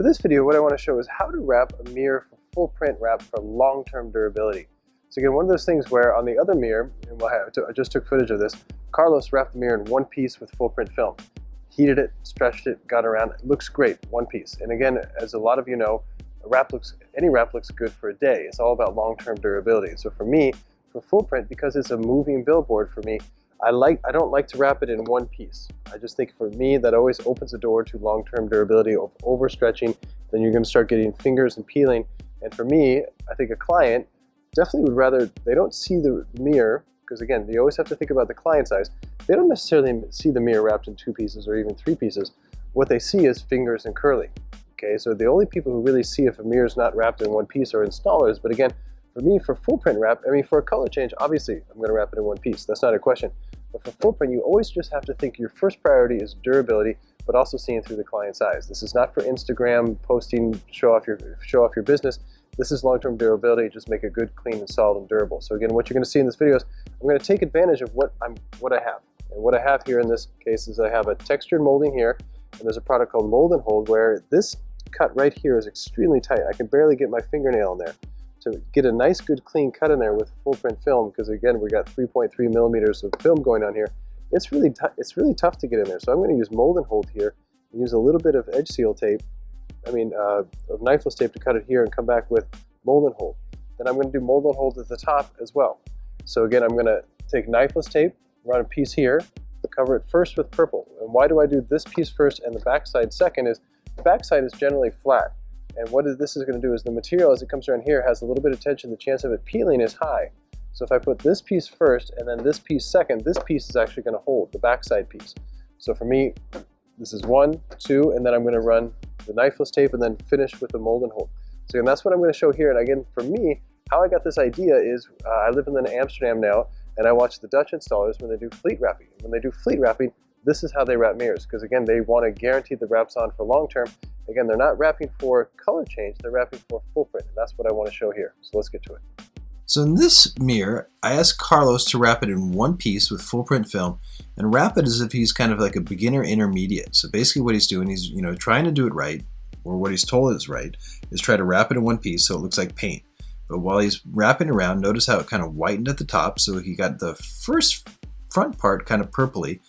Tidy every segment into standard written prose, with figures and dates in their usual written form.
this video, what I want to show is how to wrap a mirror for full print wrap for long-term durability. So again, one of those things where on the other mirror, and I just took footage of this, Carlos wrapped the mirror in one piece with full print film. Heated it, stretched it, got around. It looks great, one piece. And again, as a lot of you know, any wrap looks good for a day. It's all about long-term durability. So for me, for full print, because it's a moving billboard for me, I don't like to wrap it in one piece. I just think for me that always opens the door to long-term durability of overstretching. Then you're going to start getting fingers and peeling. And for me, I think a client definitely would rather, they don't see the mirror, because again, you always have to think about the client's eyes. They don't necessarily see the mirror wrapped in 2 pieces or even 3 pieces. What they see is fingers and curling. Okay, so the only people who really see if a mirror is not wrapped in one piece are installers. But again, for me, for full print wrap, I mean, for a color change, obviously I'm going to wrap it in one piece. That's not a question. But for full print, you always just have to think your first priority is durability, but also seeing through the client's eyes. This is not for Instagram posting, show off your business. This is long-term durability. Just make it good, clean, and solid and durable. So again, what you're going to see in this video is I'm going to take advantage of what I have. And what I have here in this case is I have a textured molding here, and there's a product called Mold and Hold where this cut right here is extremely tight. I can barely get my fingernail in there. To get a nice, good, clean cut in there with full print film, because again, we got 3.3 millimeters of film going on here. It's really tough to get in there. So I'm going to use Mold and Hold here, and use a little bit of edge seal tape, of knifeless tape to cut it here, and come back with Mold and Hold. Then I'm going to do Mold and Hold at the top as well. So again, I'm going to take knifeless tape, run a piece here, cover it first with purple. And why do I do this piece first and the backside second is the backside is generally flat. And what this is going to do is the material as it comes around here has a little bit of tension. The chance of it peeling is high. So if I put this piece first and then this piece second, this piece is actually going to hold, the backside piece. So for me, this is 1, 2, and then I'm going to run the knifeless tape and then finish with the Mold and Hold. So again, that's what I'm going to show here. And again, for me, how I got this idea is I live in Amsterdam now, and I watch the Dutch installers when they do fleet wrapping. When they do fleet wrapping, this is how they wrap mirrors, because again, they want to guarantee the wraps on for long term. Again, they're not wrapping for color change, they're wrapping for full print, and that's what I want to show here. So let's get to it. So in this mirror, I asked Carlos to wrap it in one piece with full print film and wrap it as if he's kind of like a beginner intermediate. So basically what he's doing, he's trying to do it right, or what he's told is right, is try to wrap it in one piece so it looks like paint. But while he's wrapping around, notice how it kind of whitened at the top, so he got the front part kind of purpley.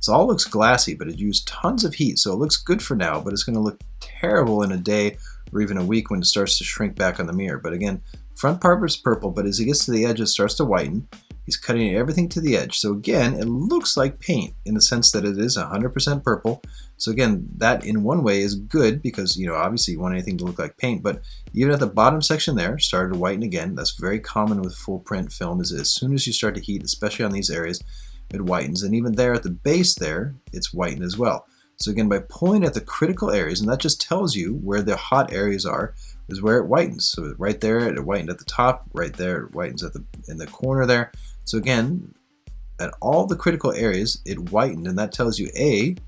It all looks glassy, but it used tons of heat, so it looks good for now, but it's going to look terrible in a day or even a week when it starts to shrink back on the mirror. But again, front part is purple, but as he gets to the edge, it starts to whiten. He's cutting everything to the edge. So again, it looks like paint in the sense that it is 100% purple. So again, that in one way is good because, obviously you want anything to look like paint, but even at the bottom section there, started to whiten again. That's very common with full print film, is as soon as you start to heat, especially on these areas, it whitens, and even there at the base there, it's whitened as well. So again, by pulling at the critical areas, and that just tells you where the hot areas are, is where it whitens. So right there, it whitened at the top, right there, it whitens in the corner there. So again, at all the critical areas, it whitened, and that tells you A, it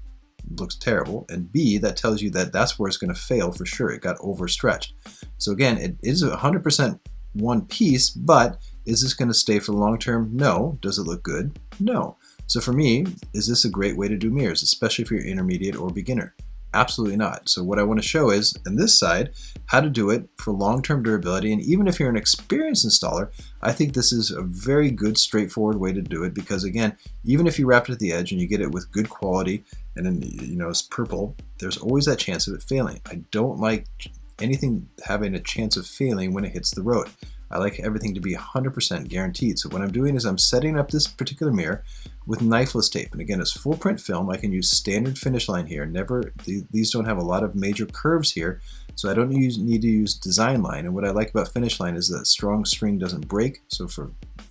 looks terrible, and B, that tells you that that's where it's going to fail for sure. It got overstretched. So again, it is 100% one piece, but is this going to stay for the long term? No. Does it look good? No. So for me, is this a great way to do mirrors, especially if you're intermediate or beginner? Absolutely not. So what I want to show is, on this side, how to do it for long-term durability. And even if you're an experienced installer, I think this is a very good, straightforward way to do it, because again, even if you wrap it at the edge and you get it with good quality and then, it's purple, there's always that chance of it failing. I don't like anything having a chance of failing when it hits the road. I like everything to be 100% guaranteed. So what I'm doing is I'm setting up this particular mirror with knifeless tape. And again, it's full print film. I can use standard finish line here. These don't have a lot of major curves here, so I don't need to use design line. And what I like about finish line is that strong string doesn't break. So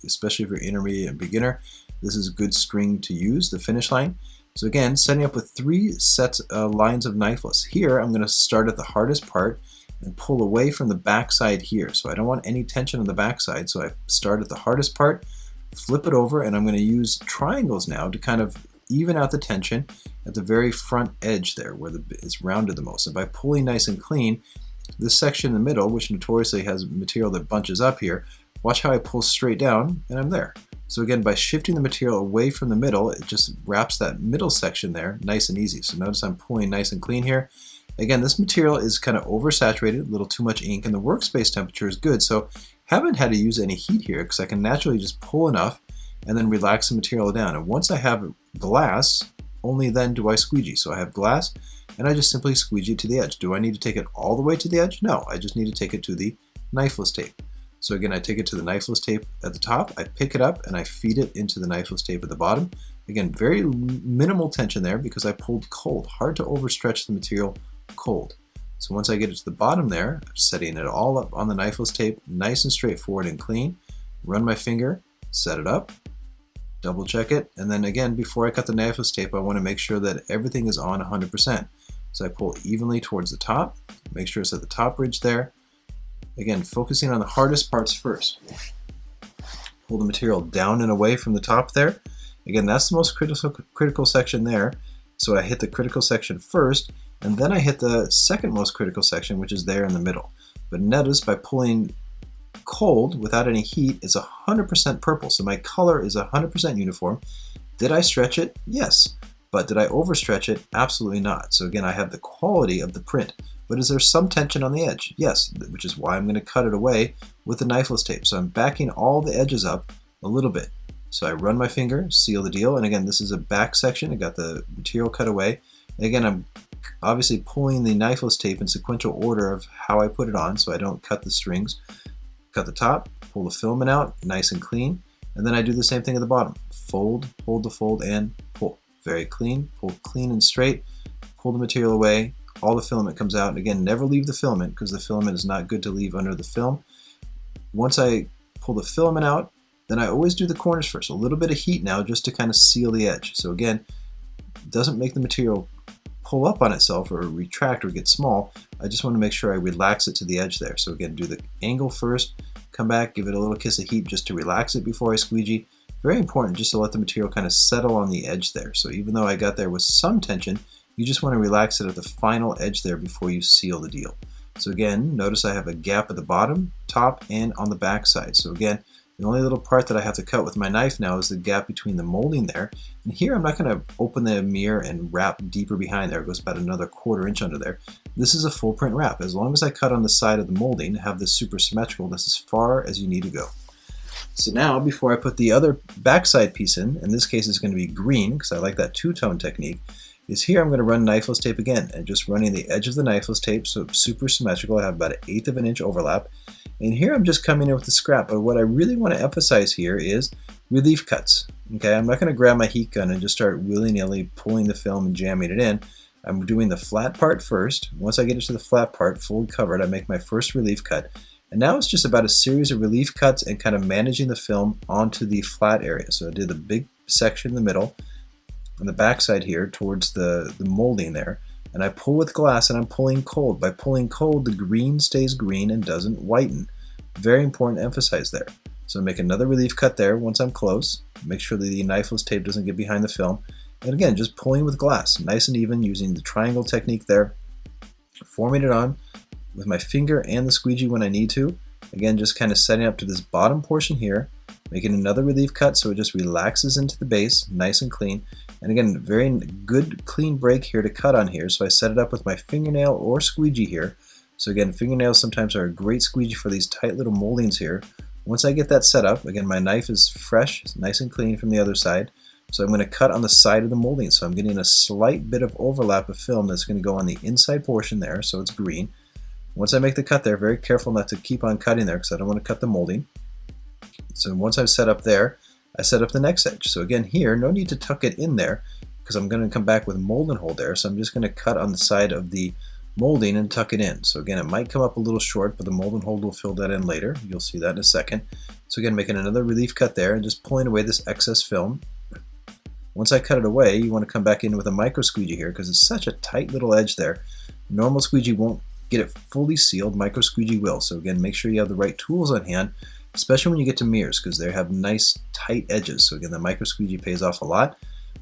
especially if you're intermediate and beginner, this is a good string to use, the finish line. So again, setting up with 3 sets lines of knifeless. Here, I'm going to start at the hardest part and pull away from the back side here. So I don't want any tension on the back side, so I start at the hardest part, flip it over, and I'm going to use triangles now to kind of even out the tension at the very front edge there where it's rounded the most. And by pulling nice and clean, this section in the middle, which notoriously has material that bunches up here, watch how I pull straight down and I'm there. So again, by shifting the material away from the middle, it just wraps that middle section there nice and easy. So notice I'm pulling nice and clean here. Again, this material is kind of oversaturated, a little too much ink, and the workspace temperature is good, so haven't had to use any heat here because I can naturally just pull enough and then relax the material down. And once I have glass, only then do I squeegee. So I have glass and I just simply squeegee it to the edge. Do I need to take it all the way to the edge? No, I just need to take it to the knifeless tape. So again, I take it to the knifeless tape at the top, I pick it up and I feed it into the knifeless tape at the bottom. Again, very minimal tension there because I pulled cold. Hard to overstretch the material cold. So once I get it to the bottom there, I'm setting it all up on the knifeless tape, nice and straightforward and clean. Run my finger, set it up, double check it, and then again, before I cut the knifeless tape, I want to make sure that everything is on 100%. So I pull evenly towards the top, make sure it's at the top ridge there. Again, focusing on the hardest parts first. Pull the material down and away from the top there. Again, that's the most critical section there. So I hit the critical section first, and then I hit the second most critical section, which is there in the middle. But notice by pulling cold without any heat, it's 100% purple. So my color is 100% uniform. Did I stretch it? Yes. But did I overstretch it? Absolutely not. So again, I have the quality of the print. But is there some tension on the edge? Yes, which is why I'm going to cut it away with the knifeless tape. So I'm backing all the edges up a little bit. So I run my finger, seal the deal, and again, this is a back section. I got the material cut away. And again, I'm obviously pulling the knifeless tape in sequential order of how I put it on so I don't cut the strings. Cut the top, pull the filament out, nice and clean, and then I do the same thing at the bottom. Fold, hold the fold, and pull. Very clean, pull clean and straight, pull the material away, all the filament comes out, and again, never leave the filament because the filament is not good to leave under the film. Once I pull the filament out, then I always do the corners first. A little bit of heat now just to kind of seal the edge. So again, it doesn't make the material pull up on itself or retract or get small. I just want to make sure I relax it to the edge there. So again, do the angle first, come back, give it a little kiss of heat just to relax it before I squeegee. Very important just to let the material kind of settle on the edge there. So even though I got there with some tension, you just want to relax it at the final edge there before you seal the deal. So again, notice I have a gap at the bottom, top, and on the back side. So again, the only little part that I have to cut with my knife now is the gap between the molding there. And here I'm not going to open the mirror and wrap deeper behind there. It goes about another 1/4 inch under there. This is a full print wrap. As long as I cut on the side of the molding, have this super symmetrical, that's as far as you need to go. So now, before I put the other backside piece in this case it's going to be green because I like that two-tone technique, is here I'm going to run knifeless tape again, and just running the edge of the knifeless tape so it's super symmetrical. I have about 1/8 of an inch overlap. And here I'm just coming in with the scrap, but what I really want to emphasize here is relief cuts. Okay, I'm not going to grab my heat gun and just start willy-nilly pulling the film and jamming it in. I'm doing the flat part first. Once I get it to the flat part, fully covered, I make my first relief cut. And now it's just about a series of relief cuts and kind of managing the film onto the flat area. So I did the big section in the middle, on the back side here towards the molding there. And I pull with glass and I'm pulling cold. By pulling cold, the green stays green and doesn't whiten. Very important to emphasize there. So make another relief cut there once I'm close. Make sure that the knifeless tape doesn't get behind the film. And again, just pulling with glass, nice and even, using the triangle technique there. Forming it on with my finger and the squeegee when I need to. Again, just kind of setting up to this bottom portion here. Making another relief cut so it just relaxes into the base, nice and clean. And again, very good clean break here to cut on here. So I set it up with my fingernail or squeegee here. So again, fingernails sometimes are a great squeegee for these tight little moldings here. Once I get that set up, again, my knife is fresh, nice and clean from the other side. So I'm going to cut on the side of the molding. So I'm getting a slight bit of overlap of film that's going to go on the inside portion there, so it's green. Once I make the cut there, very careful not to keep on cutting there because I don't want to cut the molding. So once I've set up there, I set up the next edge. So again here, no need to tuck it in there because I'm going to come back with mold and hold there. So I'm just going to cut on the side of the molding and tuck it in. So again, it might come up a little short, but the mold and hold will fill that in later. You'll see that in a second. So again, making another relief cut there and just pulling away this excess film. Once I cut it away, you want to come back in with a micro squeegee here because it's such a tight little edge there. Normal squeegee won't get it fully sealed, micro squeegee will. So again, make sure you have the right tools on hand, especially when you get to mirrors because they have nice tight edges. So again, the micro squeegee pays off a lot.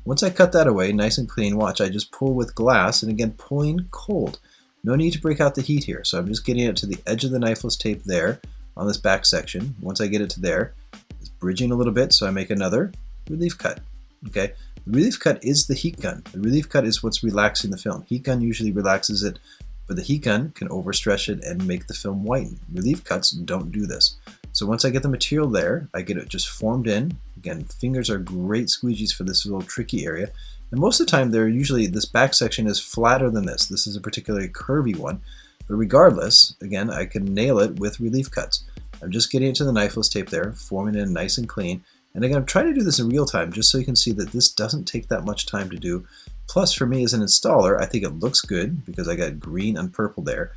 Once I cut that away, nice and clean, watch, I just pull with glass and again, pulling cold. No need to break out the heat here. So I'm just getting it to the edge of the knifeless tape there on this back section. Once I get it to there, it's bridging a little bit, so I make another relief cut. Okay, The relief cut is the heat gun. The relief cut is what's relaxing the film. Heat gun usually relaxes it, but the heat gun can overstretch it and make the film whiten. Relief cuts don't do this. So once I get the material there, I get it just formed in. Again, fingers are great squeegees for this little tricky area. And most of the time, this back section is flatter than this. This is a particularly curvy one. But regardless, again, I can nail it with relief cuts. I'm just getting it to the knifeless tape there, forming it nice and clean. And again, I'm trying to do this in real time just so you can see that this doesn't take that much time to do. Plus, for me as an installer, I think it looks good because I got green and purple there.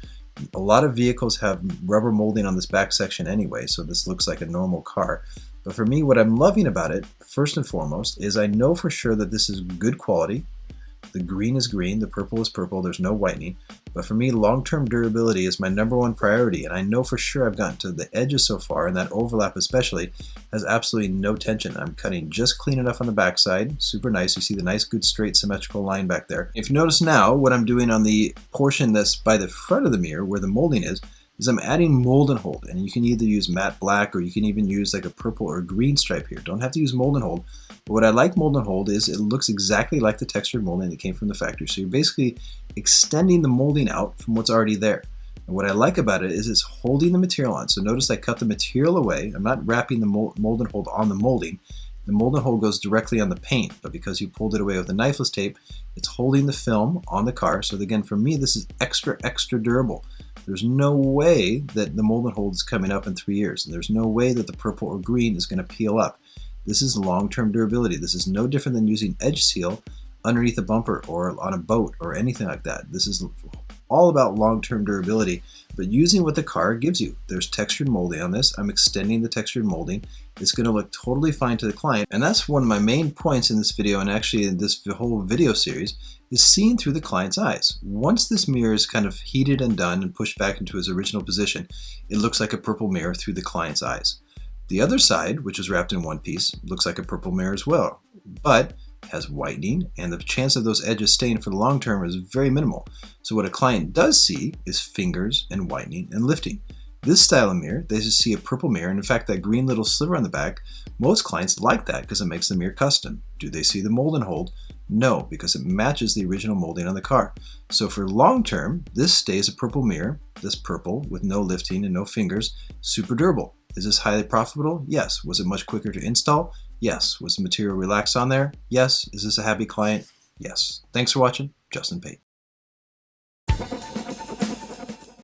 A lot of vehicles have rubber molding on this back section anyway, so this looks like a normal car. But for me, what I'm loving about it, first and foremost, is I know for sure that this is good quality. The green is green, the purple is purple, there's no whitening. But for me, long-term durability is my #1 priority, and I know for sure I've gotten to the edges so far, and that overlap especially has absolutely no tension. I'm cutting just clean enough on the backside, super nice. You see the nice, good, straight, symmetrical line back there. If you notice now, what I'm doing on the portion that's by the front of the mirror, where the molding is I'm adding mold and hold, and you can either use matte black or you can even use like a purple or green stripe here. Don't have to use mold and hold. But what I like mold and hold is it looks exactly like the textured molding that came from the factory. So you're basically extending the molding out from what's already there. And what I like about it is it's holding the material on. So notice I cut the material away. I'm not wrapping the mold and hold on the molding. The mold and hold goes directly on the paint, but because you pulled it away with a knifeless tape, it's holding the film on the car. So again, for me, this is extra, extra durable. There's no way that the mold and hold is coming up in 3 years. There's no way that the purple or green is going to peel up. This is long-term durability. This is no different than using edge seal underneath a bumper or on a boat or anything like that. This is all about long-term durability, but using what the car gives you. There's textured molding on this. I'm extending the textured molding. It's going to look totally fine to the client, and that's one of my main points in this video, and actually in this whole video series, is seeing through the client's eyes. Once this mirror is kind of heated and done and pushed back into its original position, it looks like a purple mirror through the client's eyes. The other side, which is wrapped in one piece, looks like a purple mirror as well, but has whitening, and the chance of those edges staying for the long term is very minimal. So what a client does see is fingers and whitening and lifting. This style of mirror, they just see a purple mirror, and in fact that green little sliver on the back, most clients like that because it makes the mirror custom. Do they see the mold and hold? No, because it matches the original molding on the car. So for long term, this stays a purple mirror, this purple with no lifting and no fingers, super durable. Is this highly profitable? Yes. Was it much quicker to install? Yes. Was the material relaxed on there? Yes. Is this a happy client? Yes. Thanks for watching. Justin Pate.